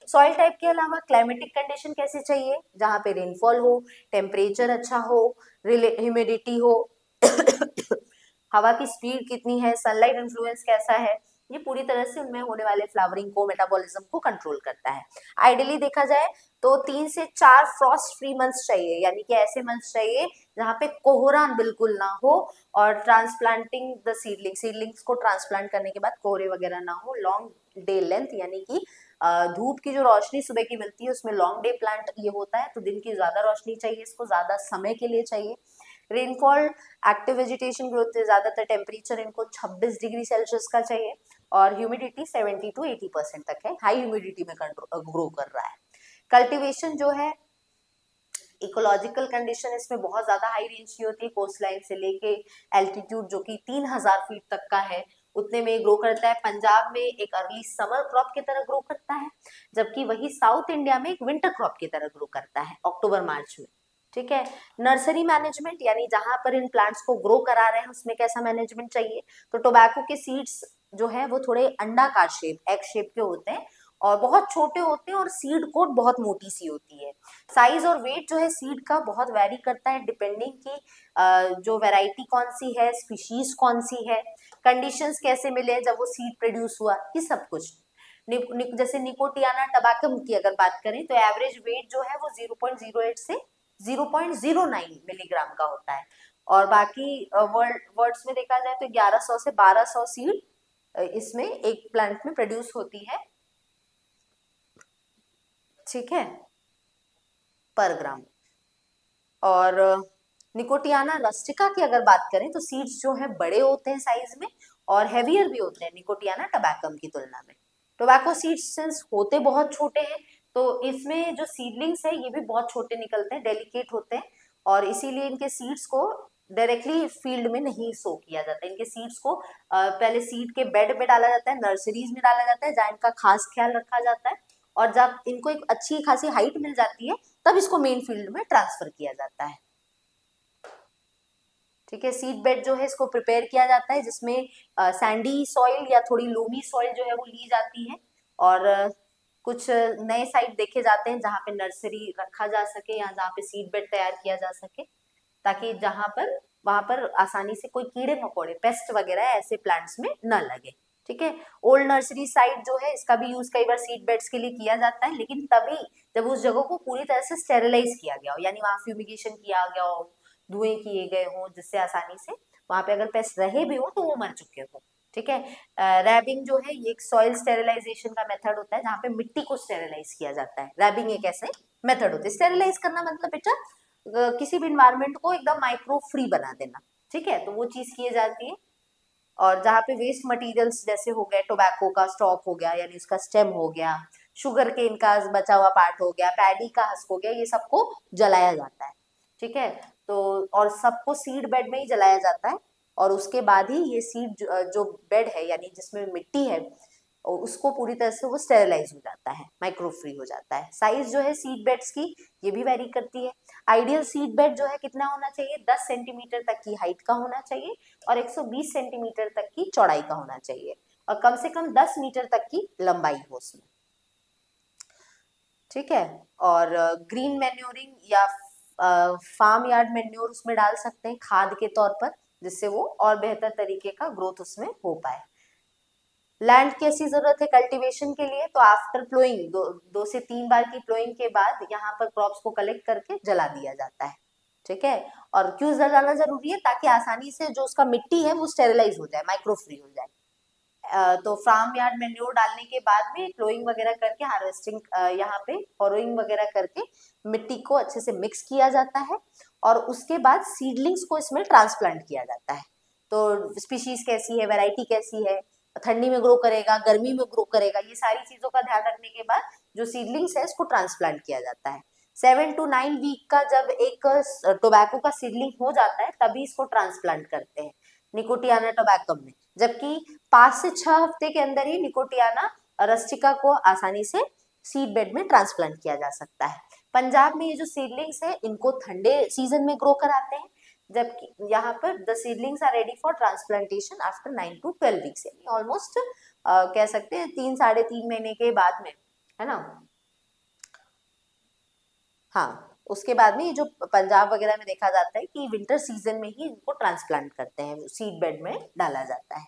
Speaker 1: सॉइल टाइप के अलावा क्लाइमेटिक कंडीशन कैसी चाहिए, जहाँ पे रेनफॉल हो, टेम्परेचर अच्छा हो, ह्यूमिडिटी हो हवा की स्पीड कितनी है, सनलाइट इन्फ्लुएंस कैसा है, ये पूरी तरह से उनमें होने वाले फ्लावरिंग को, मेटाबॉलिज्म को कंट्रोल करता है। आइडियली देखा जाए तो 3 से 4 फ्रॉस्ट फ्री मंथ्स चाहिए, यानी कि ऐसे मंथ्स चाहिए जहाँ पे कोहरान बिल्कुल ना हो, और ट्रांसप्लांटिंग द सीडलिंग्स को ट्रांसप्लांट करने के बाद कोहरे वगैरह ना हो। लॉन्ग डे लेंथ, यानी कि धूप की जो रोशनी सुबह की मिलती है उसमें लॉन्ग डे प्लांट ये होता है, तो दिन की ज्यादा रोशनी चाहिए, इसको ज्यादा समय के लिए चाहिए। रेनफॉल, एक्टिव वेजिटेशन ग्रोथ से ज्यादातर टेम्परेचर इनको 26 डिग्री सेल्सियस का चाहिए, और ह्यूमिडिटी 70 to 80% तक है, हाई ह्यूमिडिटी में ग्रो कर रहा है। कल्टीवेशन जो है, इकोलॉजिकल कंडीशन इसमें बहुत ज्यादा हाई रेंज की होती है, कोस्ट लाइन से लेके एल्टीट्यूड जो कि 3000 फीट तक का है उतने में ग्रो करता है। पंजाब में एक अर्ली समर क्रॉप की तरह ग्रो करता है, जबकि वही साउथ इंडिया में एक विंटर क्रॉप की तरह ग्रो करता है अक्टूबर मार्च में। ठीक है, नर्सरी मैनेजमेंट, यानी जहां पर इन प्लांट्स को ग्रो करा रहे हैं उसमें कैसा मैनेजमेंट चाहिए, तो टोबैको के सीड्स जो है वो थोड़े अंडाकार शेप, एग शेप के होते हैं और बहुत छोटे होते हैं, और सीड कोट बहुत मोटी सी होती है। साइज और वेट जो है सीड का बहुत वेरी करता है डिपेंडिंग की जो वैरायटी कौन सी है, स्पीशीज कौन सी है, कंडीशंस कैसे मिले जब वो सीड प्रोड्यूस हुआ, ये सब कुछ। जैसे निकोटियाना टबैकम की अगर बात करें तो एवरेज वेट जो है वो 0.08 से 0.09 मिलीग्राम का होता है, और बाकी वर्ड्स में देखा जाए तो 1100 से 1200 सीड इसमें एक प्लांट में प्रोड्यूस होती है। ठीक है, पर ग्राम। और निकोटियाना रस्टिका की अगर बात करें तो सीड्स जो है बड़े होते हैं साइज में और हैवियर भी होते हैं निकोटियाना टबैकम की तुलना में। टोबैको सीड्स सिंस होते बहुत छोटे हैं तो इसमें जो सीडलिंग्स है ये भी बहुत छोटे निकलते हैं, डेलिकेट होते हैं, और इसीलिए इनके सीड्स को डायरेक्टली फील्ड में नहीं सो किया जाता है। इनके सीड्स को पहले सीड के बेड में डाला जाता है, नर्सरीज में डाला जाता है जहाँ इनका खास ख्याल रखा जाता है, और जब इनको एक अच्छी खासी हाइट मिल जाती है तब इसको मेन फील्ड में ट्रांसफर किया जाता है। ठीक है, सीड बेड जो है इसको प्रिपेयर किया जाता है जिसमें सैंडी सॉइल या थोड़ी लोमी सॉइल जो है वो ली जाती है, और कुछ नए साइट देखे जाते हैं जहाँ पे नर्सरी रखा जा सके या जहाँ पे सीड बेड तैयार किया जा सके, ताकि जहाँ पर वहां पर आसानी से कोई कीड़े मकोड़े, पेस्ट वगैरह ऐसे प्लांट्स में न लगे। ठीक है, ओल्ड नर्सरी साइट जो है इसका भी यूज कई बार सीड बेड्स के लिए किया जाता है, लेकिन तभी जब उस जगह को पूरी तरह से स्टेरिलाइज किया गया हो, यानी वहां फ्यूमिगेशन किया गया हो, धुएं किए गए हों, जिससे आसानी से वहां पे अगर पेस्ट रहे भी हो तो वो मर चुके हो। ठीक है। रैबिंग जो है ये एक सॉइल स्टेरिलाइजेशन का मेथड होता है, जहाँ पे मिट्टी को स्टेरिलाइज किया जाता है। रैबिंग एक ऐसे मेथड होता है। स्टेरिलाइज करना मतलब बेटा किसी भी इन्वायरमेंट को एकदम माइक्रो फ्री बना देना, ठीक है, तो वो चीज की जाती है। और जहाँ पे वेस्ट मटेरियल्स जैसे हो गए, टोबैको का स्टॉक हो गया यानी उसका स्टेम हो गया, शुगर केन का बचा हुआ पार्ट हो गया, पैडी का हस्क हो गया, ये सबको जलाया जाता है, ठीक है। तो और सबको सीड बेड में ही जलाया जाता है, और उसके बाद ही ये सीड जो बेड है यानी जिसमें मिट्टी है उसको पूरी तरह से वो स्टेरिलाइज हो जाता है, माइक्रो फ्री हो जाता है। साइज जो है सीड बेड्स की ये भी वेरी करती है। आइडियल सीड बेड जो है कितना होना चाहिए, 10 सेंटीमीटर तक की हाइट का होना चाहिए और 120 सेंटीमीटर तक की चौड़ाई का होना चाहिए, और कम से कम 10 मीटर तक की लंबाई हो उसमें, ठीक है। और ग्रीन मैन्योरिंग या फार्म यार्ड मैन्योर उसमें डाल सकते हैं खाद के तौर पर, जिससे वो और बेहतर तरीके का ग्रोथ उसमें हो पाए। लैंड की ऐसी जरूरत है कल्टीवेशन के लिए, तो आफ्टर प्लोइंग 2 से 3 बार की प्लोइंग के बाद यहाँ पर क्रॉप्स को कलेक्ट करके जला दिया जाता है, ठीक है। और क्यों जलाना जरूरी है, ताकि आसानी से जो उसका मिट्टी है वो स्टेरिलाइज हो जाए, माइक्रो फ्री हो जाए। तो फार्म यार्ड मैन्योर डालने के बाद में प्लोइंग वगैरह करके हार्वेस्टिंग यहाँ पे फॉरोइंग वगैरह करके मिट्टी को अच्छे से मिक्स किया जाता है, और उसके बाद सीडलिंग्स को इसमें ट्रांसप्लांट किया जाता है। तो स्पीशीज कैसी है, वैरायटी कैसी है, ठंडी में ग्रो करेगा, गर्मी में ग्रो करेगा, ये सारी चीजों का ध्यान रखने के बाद जो सीडलिंग्स है इसको ट्रांसप्लांट किया जाता है। 7 to 9 वीक का जब एक टोबैको का सीडलिंग हो जाता है तभी इसको ट्रांसप्लांट करते हैं निकोटियाना टोबैकम में, जबकि 5 से 6 हफ्ते के अंदर ही निकोटियाना रस्टिका को आसानी से सीड बेड में ट्रांसप्लांट किया जा सकता है। पंजाब में ये जो सीडलिंग्स है इनको ठंडे सीजन में ग्रो कराते हैं, जबकि यहाँ पर the seedlings are ready for transplantation after 9 to 12 weeks, यानी ऑलमोस्ट कह सकते हैं 3 साढ़े 3 महीने के बाद में, है ना। हाँ, उसके बाद में ये जो पंजाब वगैरह में देखा जाता है कि विंटर सीजन में ही इनको ट्रांसप्लांट करते हैं, सीड बेड में डाला जाता है,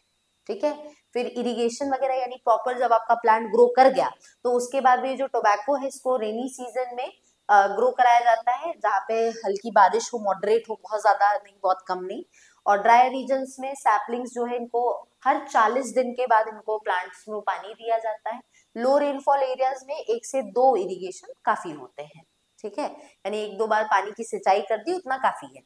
Speaker 1: ठीक है। फिर इरिगेशन वगैरह यानी प्रॉपर जब आपका प्लांट ग्रो कर गया तो उसके बाद में जो टोबैको है इसको रेनी सीजन में ग्रो कराया जाता है, जहाँ पे हल्की बारिश हो, मॉडरेट हो, बहुत ज्यादा नहीं बहुत कम नहीं। और ड्राई रीजन्स में सैपलिंग्स जो है इनको हर 40 दिन के बाद इनको प्लांट्स में पानी दिया जाता है। लो रेनफॉल एरियाज में 1 से 2 इरिगेशन काफी होते हैं, ठीक है, यानी 1-2 बार पानी की सिंचाई कर दी उतना काफी है।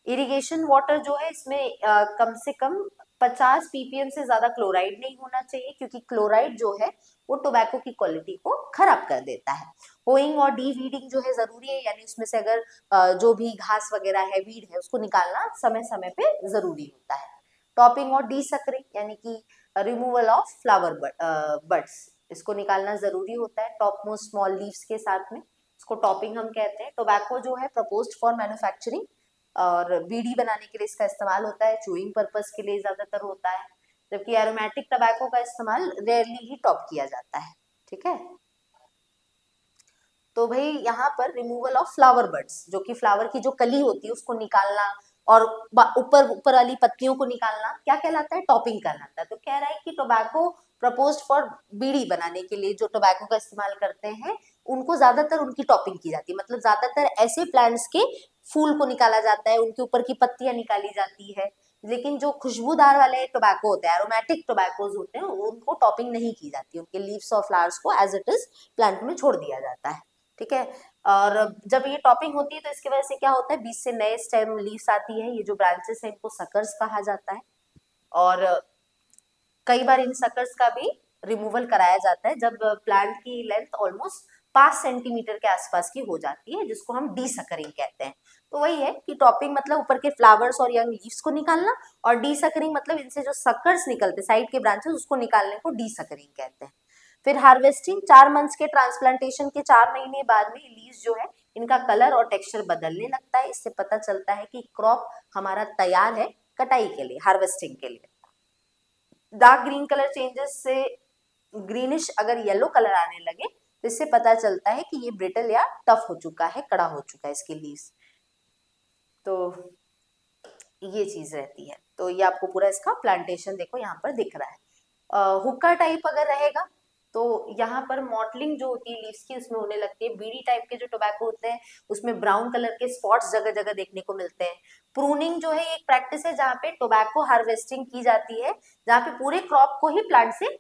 Speaker 1: इरिगेशन वाटर जो है इसमें कम से कम 50 ppm से ज्यादा क्लोराइड नहीं होना चाहिए, क्योंकि क्लोराइड जो है वो टोबैको की क्वालिटी को खराब कर देता है। होइंग और डी वीडिंग जो है जरूरी है, यानी उसमें से अगर जो भी घास वगैरह है, वीड है, उसको निकालना समय समय पे जरूरी होता है। टॉपिंग और डी सकरिंग यानी कि रिमूवल ऑफ फ्लावर बड्स, इसको निकालना जरूरी होता है टॉप मोस्ट स्मॉल लीव्स के साथ में, इसको टॉपिंग हम कहते हैं। टोबैको जो है प्रपोज्ड फॉर मैन्युफैक्चरिंग और बीड़ी बनाने के लिए इसका इस्तेमाल होता है, चूइंग पर्पस के लिए ज्यादातर होता है, जबकि एरोमेटिक टबैको का इस्तेमाल रेयरली ही टॉप किया जाता है, ठीक है। तो भाई यहाँ पर रिमूवल ऑफ फ्लावर बड्स, जो कि फ्लावर की जो कली होती है उसको निकालना और ऊपर ऊपर वाली पत्तियों को निकालना क्या कहलाता है, टॉपिंग कहलाता है। तो कह रहा है कि टोबैको प्रपोज्ड फॉर बीड़ी बनाने के लिए जो टोबैको का इस्तेमाल करते हैं उनको ज्यादातर उनकी टॉपिंग की जाती है, मतलब ज्यादातर ऐसे प्लांट्स के फूल को निकाला जाता है, उनके ऊपर की पत्तियां निकाली जाती है, लेकिन जो खुशबूदार वाले टोबैको होते हैं, एरोमेटिक टोबैकोज होते हैं, उनको टॉपिंग नहीं की जाती, उनके लीव्स और फ्लावर्स को एज इट इज प्लांट में छोड़ दिया जाता है, ठीक है। और जब ये टॉपिंग होती है तो इसकी वजह से क्या होता है, बीच से नए स्टेम लीव्स आती है, ये जो ब्रांचेस है इनको सकर्स कहा जाता है, और कई बार इन सकर्स का भी रिमूवल कराया जाता है जब प्लांट की लेंथ ऑलमोस्ट 5 सेंटीमीटर के आसपास की हो जाती है, जिसको हम डी सकरिंग कहते हैं। तो वही है कि टॉपिंग मतलब ऊपर के फ्लावर्स और यंग लीव्स को निकालना, और डी सकरिंग मतलब इनसे जो सकर्स निकलते साइड के ब्रांचेस उसको निकालने को डी सकरिंग कहते हैं। फिर हार्वेस्टिंग, 4 मंथ्स के ट्रांसप्लांटेशन के 4 महीने बाद में लीव्स जो है इनका कलर और टेक्सचर बदलने लगता है, इससे पता चलता है कि क्रॉप हमारा तैयार है कटाई के लिए, हार्वेस्टिंग के लिए। डार्क ग्रीन कलर चेंजेस से ग्रीनिश अगर येलो कलर आने लगे तो इससे पता चलता है कि ये ब्रिटल या टफ हो चुका है, कड़ा हो चुका है इसके लीव्स। तो ये चीज रहती है। तो ये आपको पूरा इसका प्लांटेशन देखो यहाँ पर दिख रहा है। हुक्का टाइप अगर रहेगा तो यहाँ पर मॉटलिंग जो होती है लीव्स की उसमें होने लगती है। बीड़ी टाइप के जो टोबैको होते हैं उसमें ब्राउन कलर के स्पॉट्स जगह जगह देखने को मिलते हैं। प्रूनिंग जो है एक प्रैक्टिस है जहाँ पे टोबैको हार्वेस्टिंग की जाती है, जहाँ पे पूरे क्रॉप को ही प्लांट से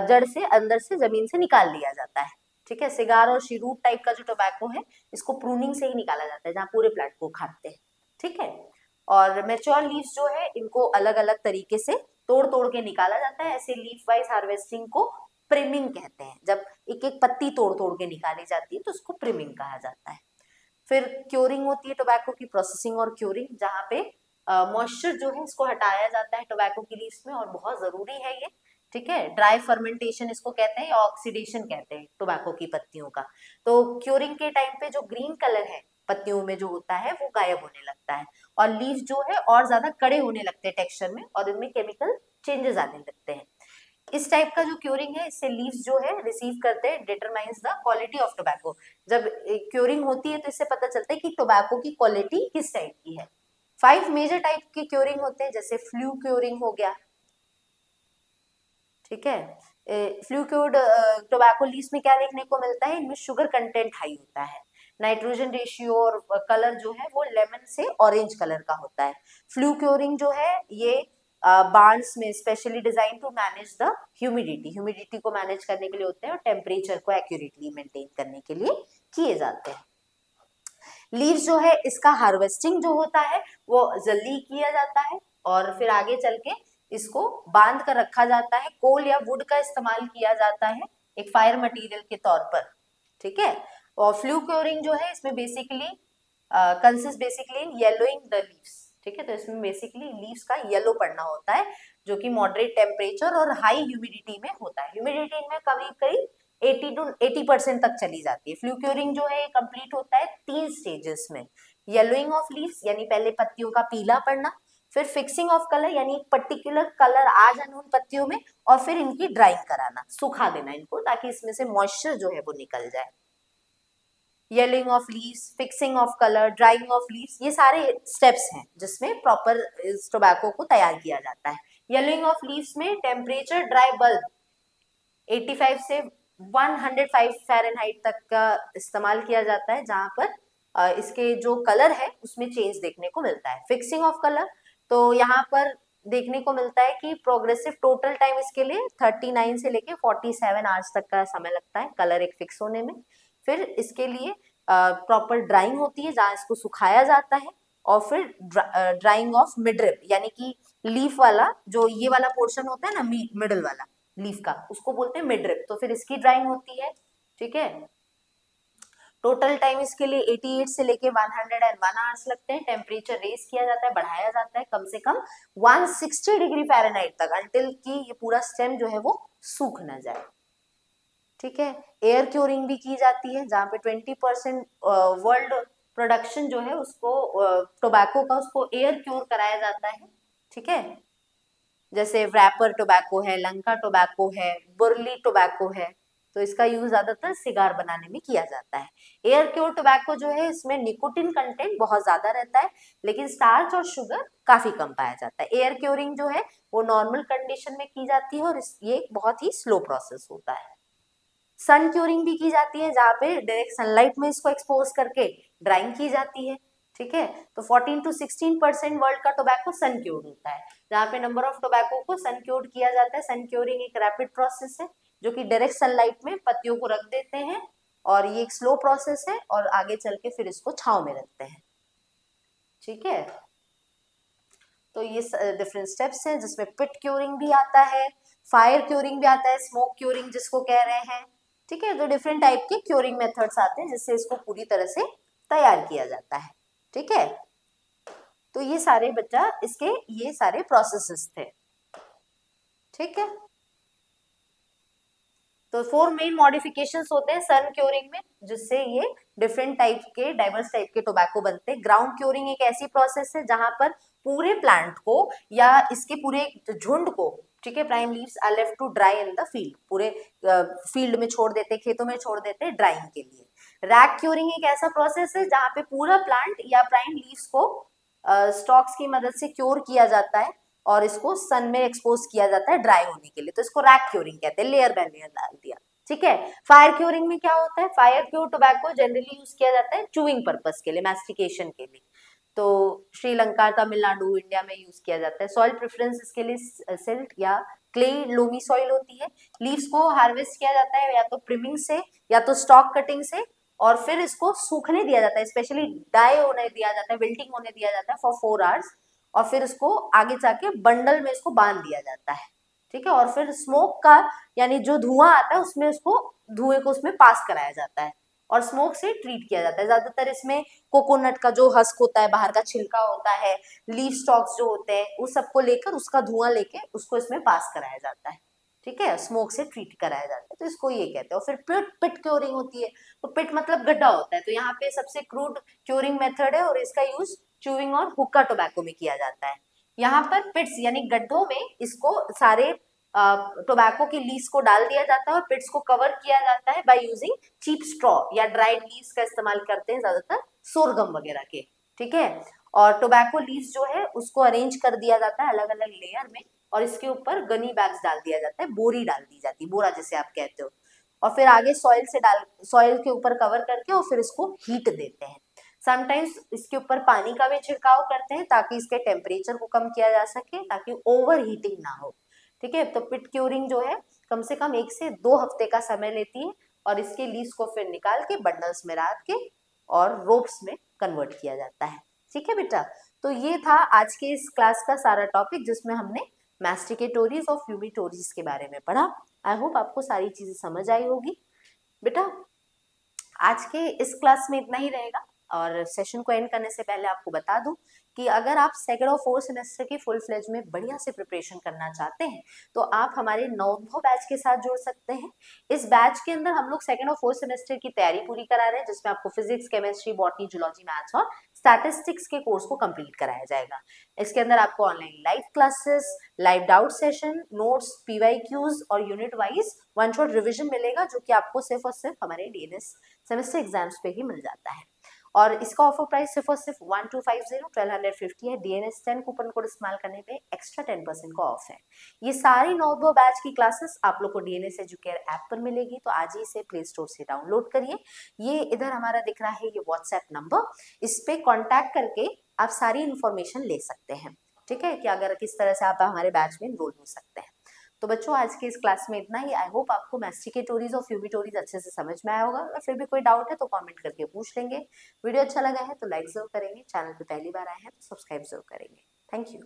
Speaker 1: जड़ से अंदर से जमीन से निकाल लिया जाता है। ठीक है, सिगार और शिरूट टाइप का जो टोबैको है इसको प्रूनिंग से ही निकाला जाता है, जहाँ पूरे प्लांट को खाते हैं। ठीक है, और मैच्योर लीव्स जो है इनको अलग अलग तरीके से तोड़ तोड़ के निकाला जाता है। ऐसे लीफ वाइज हार्वेस्टिंग को प्रिमिंग कहते हैं। जब एक एक पत्ती तोड़ तोड़ के निकाली जाती है तो उसको प्रिमिंग कहा जाता है। फिर क्योरिंग होती है टोबैको की, प्रोसेसिंग और क्योरिंग, जहाँ पे मॉइस्चर जो है इसको हटाया जाता है टोबैको की लीव्स में, और बहुत जरूरी है ये। ठीक है, ड्राई फर्मेंटेशन इसको कहते हैं या ऑक्सीडेशन कहते हैं टोबैको की पत्तियों का। तो क्योरिंग के टाइम पे जो ग्रीन कलर है पत्तियों में जो होता है वो गायब होने लगता है, और लीव जो है और ज्यादा कड़े होने लगते हैं टेक्सचर में, और इनमें केमिकल चेंजेस आने लगते हैं। इस टाइप का जो क्योरिंग है इससे लीव्स जो है रिसीव करते हैं, determines the quality of tobacco. जब क्योरिंग होती है तो इससे पता चलता है कि टोबैको की क्वालिटी किस टाइप की है। 5 मेजर टाइप के क्योरिंग होते हैं, जैसे फ्लू क्योरिंग हो गया। ठीक है, फ्लू क्योर्ड टोबैको लीव्स में क्या देखने को मिलता है, इनमें शुगर कंटेंट हाई होता है, नाइट्रोजन रेशियो और कलर जो है वो लेमन से ऑरेंज कलर का होता है। फ्लू क्योरिंग जो है ये बार्न्स में specially design to manage the humidity को मैनेज करने के लिए होते हैं, और टेम्परेचर को एक्यूरेटली मेंटेन करने के लिए किए जाते हैं। लीव्स जो है इसका हार्वेस्टिंग जो होता है वो जल्दी किया जाता है, और फिर आगे चल के इसको बांध कर रखा जाता है। कोल या वुड का इस्तेमाल किया जाता है एक फायर मटेरियल के तौर पर। ठीक है, और फ्लू क्योरिंग जो है इसमें basically consist basically in yellowing the leaves. ठीक है, तो इसमें बेसिकली लीव्स का येलो पड़ना होता है, जो कि मॉडरेट टेम्परेचर और हाई ह्यूमिडिटी में होता है। ह्यूमिडिटी में करीब करीब 80 to 80% तक चली जाती है। फ्लू क्योरिंग जो है कंप्लीट होता है 3 स्टेजेस में। येलोइंग ऑफ लीव्स यानी पहले पत्तियों का पीला पड़ना, फिर फिक्सिंग ऑफ कलर यानी एक पर्टिकुलर कलर आ जाना उन पत्तियों में, और फिर इनकी ड्राइंग कराना, सुखा देना इनको ताकि इसमें से मॉइस्चर जो है वो निकल जाए। Yellowing of leaves, fixing of colour, drying of leaves, ये सारे स्टेप्स हैं जिसमें प्रॉपर इस टोबैको को तैयार किया जाता है। येलोइंग ऑफ लीव्स में टेम्परेचर ड्राई बल्ब 85 से 105 फ़ारेनहाइट तक का इस्तेमाल किया जाता है, जहां पर इसके जो कलर है उसमें चेंज देखने को मिलता है। फिक्सिंग ऑफ कलर, तो यहाँ पर देखने को मिलता है कि प्रोग्रेसिव टोटल टाइम इसके लिए 39 से लेके 47 आवर्स तक का समय लगता है कलर एक फिक्स होने में। फिर इसके लिए प्रॉपर ड्राइंग होती है जहाँ इसको सुखाया जाता है, और फिर ड्राइंग ऑफ मिडरिप यानी कि लीफ वाला जो ये वाला पोर्शन होता है ना मिडल वाला लीफ का, उसको बोलते हैं मिडरिप, तो फिर इसकी ड्राइंग होती है। ठीक है, टोटल टाइम इसके लिए 88 से लेके 101 आवर्स लगते हैं। टेम्परेचर रेस किया जाता है, बढ़ाया जाता है कम से कम 160 डिग्री फ़ारेनहाइट तक, अंटिल कि ये पूरा स्टेम जो है वो सूख ना जाए। ठीक है, एयर क्योरिंग भी की जाती है, जहाँ पे 20% वर्ल्ड प्रोडक्शन जो है उसको टोबैको का उसको एयर क्योर कराया जाता है। ठीक है, जैसे रैपर टोबैको है, लंका टोबैको है, बुरली टोबैको है, तो इसका यूज ज्यादातर सिगार बनाने में किया जाता है। एयर क्योर टोबैको जो है इसमें निकोटिन कंटेंट बहुत ज्यादा रहता है, लेकिन स्टार्च और शुगर काफी कम पाया जाता है। एयर क्योरिंग जो है वो नॉर्मल कंडीशन में की जाती है, और ये बहुत ही स्लो प्रोसेस होता है। सन क्योरिंग भी की जाती है, जहाँ पे डायरेक्ट सनलाइट में इसको एक्सपोज करके ड्राइंग की जाती है। ठीक है, तो 14 to 16% वर्ल्ड का टोबैको सन क्योर्ड होता है, जहाँ पे नंबर ऑफ टोबैको को सन क्योर्ड किया जाता है। सन क्योरिंग एक रैपिड प्रोसेस है जो कि डायरेक्ट सनलाइट में पत्तियों को रख देते हैं, और ये एक स्लो प्रोसेस है, और आगे चल के फिर इसको छांव में रखते हैं। ठीक है, तो ये डिफरेंट स्टेप्स हैं, जिसमें पिट क्योरिंग भी आता है, फायर क्योरिंग भी आता है, स्मोक क्योरिंग जिसको कह रहे हैं। ठीक है, तो डिफरेंट टाइप के क्योरिंग मेथड्स आते हैं जिससे इसको पूरी तरह से तैयार किया जाता है। ठीक है, तो ये सारे बच्चा इसके ये सारे प्रोसेसेस थे। ठीक है, तो 4 मेन मॉडिफिकेशंस होते हैं सन क्योरिंग में, जिससे ये डिफरेंट टाइप के डाइवर्स टाइप के टोबैको बनते हैं। ग्राउंड क्योरिंग एक ऐसी प्रोसेस है जहां पर पूरे प्लांट को या इसके पूरे झुंड को, ठीक है, prime leaves are left to dry in the field, पूरे फील्ड में छोड़ देते, खेतों में छोड़ देते ड्राइंग के लिए। रैक क्योरिंग एक ऐसा प्रोसेस है जहां पे पूरा प्लांट या प्राइम लीव्स को स्टॉक्स की मदद से क्योर किया जाता है, और इसको सन में एक्सपोज किया जाता है ड्राई होने के लिए, तो इसको रैक क्योरिंग कहते हैं, लेयर बाय लेयर डाल दिया। ठीक है। फायर क्योरिंग में क्या होता है, fire cure tobacco generally use किया जाता है चूइंग पर्पस के लिए, मैस्टिकेशन के लिए। तो श्रीलंका, तमिलनाडु, इंडिया में यूज किया जाता है। सॉइल प्रेफरेंस इसके लिए सिल्ट या क्ले लोमी सॉइल होती है। लीव्स को हार्वेस्ट किया जाता है या तो प्रिमिंग से या तो स्टॉक कटिंग से, और फिर इसको सूखने दिया जाता है, स्पेशली डाई होने दिया जाता है, विल्टिंग होने दिया जाता है फॉर 4 आवर्स, और फिर इसको आगे जाके बंडल में इसको बांध दिया जाता है। ठीक है। और फिर स्मोक का यानी जो धुआं आता है उसमें उसको धुएं को उसमें पास कराया जाता है और स्मोक से ट्रीट किया जाता है। ज्यादातर इसमें कोकोनट का जो हस्क होता है, बाहर का छिलका होता है, लीफ स्टॉक्स जो होते हैं, उस सबको लेकर उसका धुआं लेके उसको इसमें पास कराया जाता है। ठीक है, स्मोक से ट्रीट कराया जाता है, तो इसको ये कहते हैं। और फिर पिट क्योरिंग होती है। तो पिट मतलब गड्ढा होता है, तो यहाँ पे सबसे क्रूड क्योरिंग मेथड है और इसका यूज च्यूइंग और हुक्का टोबैको में किया जाता है। यहाँ पर पिट्स यानी गड्ढों में इसको सारे टोबैको की लीव्स को डाल दिया जाता है और पिट्स को कवर किया जाता है बाय यूजिंग चीप स्ट्रॉ या ड्राइड लीव्स का इस्तेमाल करते हैं ज्यादातर सोरगम वगैरह के। ठीक है। और टोबैको लीव्स जो है उसको अरेंज कर दिया जाता है अलग अलग लेयर में, और इसके ऊपर गनी बैग्स डाल दिया जाता है, बोरी डाल दी जाती है, बोरा जैसे आप कहते हो, और फिर आगे सॉइल के ऊपर कवर करके और फिर इसको हीट देते हैं। समटाइम्स इसके ऊपर पानी का भी छिड़काव करते हैं ताकि इसके टेम्परेचर को कम किया जा सके, ताकि ओवर हीटिंग ना हो। ठीक है। तो पिट क्यूरिंग जो है कम से कम 1 से 2 हफ्ते का समय लेती है, और इसके लीव्स को फिर निकाल के बंडल्स में रख के और रोप्स में कन्वर्ट किया जाता है। ठीक है बेटा, तो ये था आज के इस क्लास का सारा टॉपिक जिसमें हमने मैस्टिकेटोरीज और फ्यूमिटोरीज के बारे में पढ़ा। आई होप आपको सारी चीजें समझ आई होगी। बेटा आज के इस क्लास में इतना ही रहेगा, और सेशन को एंड करने से पहले आपको बता दूं कि अगर आप सेकंड और फोर्थ सेमेस्टर की फुल फ्लेज में बढ़िया से प्रिपरेशन करना चाहते हैं तो आप हमारे नवोत्भव बैच के साथ जुड़ सकते हैं। इस बैच के अंदर हम लोग सेकंड और फोर्थ सेमेस्टर की तैयारी पूरी करा रहे हैं, जिसमें आपको physics, chemistry, botany, zoology, maths और स्टैटिस्टिक्स के कोर्स को कंप्लीट कराया जाएगा। इसके अंदर आपको online live classes, live doubt session, notes, PYQs और unit wise one shot revision मिलेगा, जो कि आपको सिर्फ और सिर्फ हमारे डीएनएस सेमेस्टर एग्जाम्स पे ही मिल जाता है। और इसका ऑफर प्राइस सिर्फ और सिर्फ 1250 है। डीएनएस 10 कूपन कोड इस्तेमाल करने पे एक्स्ट्रा 10% का ऑफ है। ये सारी नवोत्भव बैच की क्लासेस आप लोग को डीएनएस एजुकेयर ऐप पर मिलेगी, तो आज ही इसे प्ले स्टोर से डाउनलोड करिए। ये इधर हमारा दिख रहा है ये व्हाट्सएप नंबर, इस पे कॉन्टैक्ट करके आप सारी इंफॉर्मेशन ले सकते हैं। ठीक है, कि अगर किस तरह से आप हमारे बैच में एनरोल हो सकते हैं। तो बच्चों आज के इस क्लास में इतना ही। आई होप आपको मैस्टिकेटोरीज और फ्यूमिटोरीज अच्छे से समझ में आया होगा। अगर फिर भी कोई डाउट है तो कमेंट करके पूछ लेंगे। वीडियो अच्छा लगा है तो लाइक जरूर करेंगे, चैनल पे पहली बार आए हैं तो सब्सक्राइब जरूर करेंगे। Thank you.